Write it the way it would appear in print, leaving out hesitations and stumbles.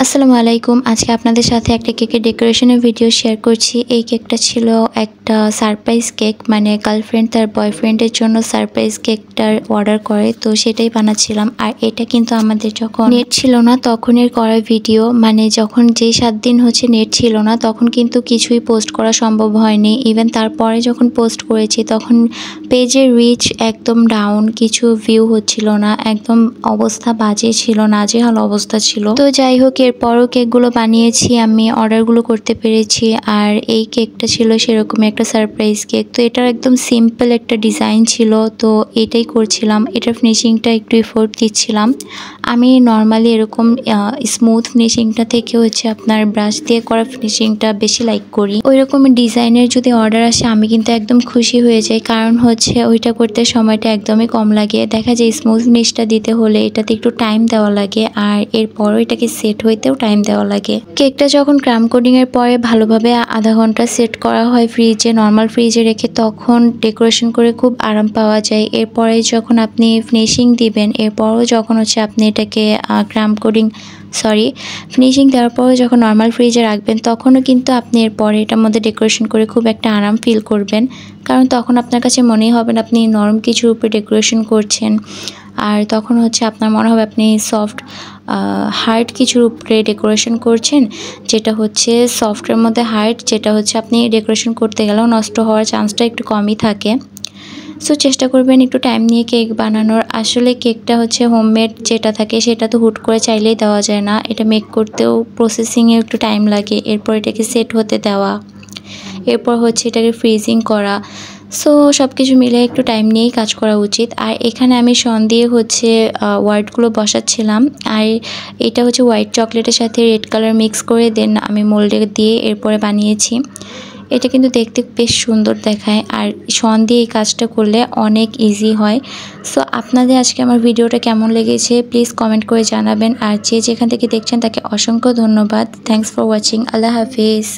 আসসালামু আলাইকুম। আজকে আপনাদের সাথে একটা কেকের ডেকোরেশনের ভিডিও শেয়ার করছি। এই কেকটা ছিল একটা সারপ্রাইজ কেক, মানে গার্লফ্রেন্ড তার বয়ফ্রেন্ডের জন্য সারপ্রাইজ কেকটার অর্ডার করে, তো সেটাই বানাচ্ছিলাম। আর এটা কিন্তু আমাদের যখন নেট ছিল না তখনের করা ভিডিও, মানে যখন যে 7 দিন নেট ছিল না তখন কিন্তু কিছুই পোস্ট করা সম্ভব হয়নি। ইভেন তারপরে যখন পোস্ট করেছি তখন পেজের রিচ একদম ডাউন, কিছু ভিউ হচ্ছিল না, একদম অবস্থা বাজে ছিল, নাজেহাল অবস্থা ছিল। তো যাই হোক, এরপরও কেকগুলো বানিয়েছি, আমি অর্ডারগুলো করতে পেরেছি। আর এই কেকটা ছিল সেরকমই একটা সারপ্রাইজ কেক। তো এটার একদম সিম্পল একটা ডিজাইন ছিল, তো এটাই করছিলাম। এটার ফিনিশিংটা একটু এফোর্ট দিচ্ছিলাম। আমি নর্মালি এরকম স্মুথ ফিনিশিংটা থেকে আপনার ব্রাশ দিয়ে করা ফিনিশিংটা বেশি লাইক করি। ওই রকম ডিজাইনের যদি অর্ডার আসে আমি কিন্তু একদম খুশি হয়ে যাই, কারণ ওইটা করতে সময়টা একদমই কম লাগে। দেখা যায় স্মুথ ফিনিশটা দিতে হলে এটাতে একটু টাইম দেওয়া লাগে, আর এরপরও এটাকে সেট হইতেও টাইম দেওয়া লাগে। কেকটা যখন ক্রাম কোডিংয়ের পরে ভালোভাবে আধা ঘন্টা সেট করা হয় ফ্রিজে, নর্মাল ফ্রিজে রেখে, তখন ডেকোরেশন করে খুব আরাম পাওয়া যায়। এরপরে যখন আপনি ফিনিশিং দিবেন, এরপরও যখন আপনি এটাকে ফিনিশিং দেওয়ার পরে যখন নর্মাল ফ্রিজে রাখবেন, তখনও কিন্তু আপনি এরপরে এটার মধ্যে ডেকোরেশন করে খুব একটা আরাম ফিল করবেন, কারণ তখন আপনার কাছে মনেই হবে না আপনি নরম কিছুর উপরে ডেকোরেশন করছেন। আর তখন আপনার মনে হবে আপনি সফট হার্ড কিছুর উপরে ডেকোরেশন করছেন, যেটা সফটের মধ্যে হার্ড, যেটা আপনি ডেকোরেশন করতে গেলেও নষ্ট হওয়ার চান্সটা একটু কমই থাকে। সো চেষ্টা করবেন একটু টাইম নিয়ে কেক বানানোর। আসলে কেকটা হোমমেড যেটা থাকে সেটা তো হুট করে চাইলেই দেওয়া যায় না, এটা মেক করতেও প্রসেসিংয়ে একটু টাইম লাগে। এরপর এটাকে সেট হতে দেওয়া, এরপর এটাকে ফ্রিজিং করা। সো সব কিছু মিলে একটু টাইম নিয়েই কাজ করা উচিত। আর এখানে আমি শন দিয়ে হোয়াইটগুলো বসাচ্ছিলাম, আর এটা হোয়াইট চকলেটের সাথে রেড কালার মিক্স করে দেন আমি মোল্ডে দিয়ে এরপরে বানিয়েছি। এটা কিন্তু দেখতে বেশ সুন্দর দেখায়, আর শন দিয়ে এই কাজটা করলে অনেক ইজি হয়। সো আপনাদের আজকে আমার ভিডিওটা কেমন লেগেছে প্লিজ কমেন্ট করে জানাবেন, আর যে যেখান থেকে দেখছেন তাকে অসংখ্য ধন্যবাদ। Thanks for watching. Allah Hafiz.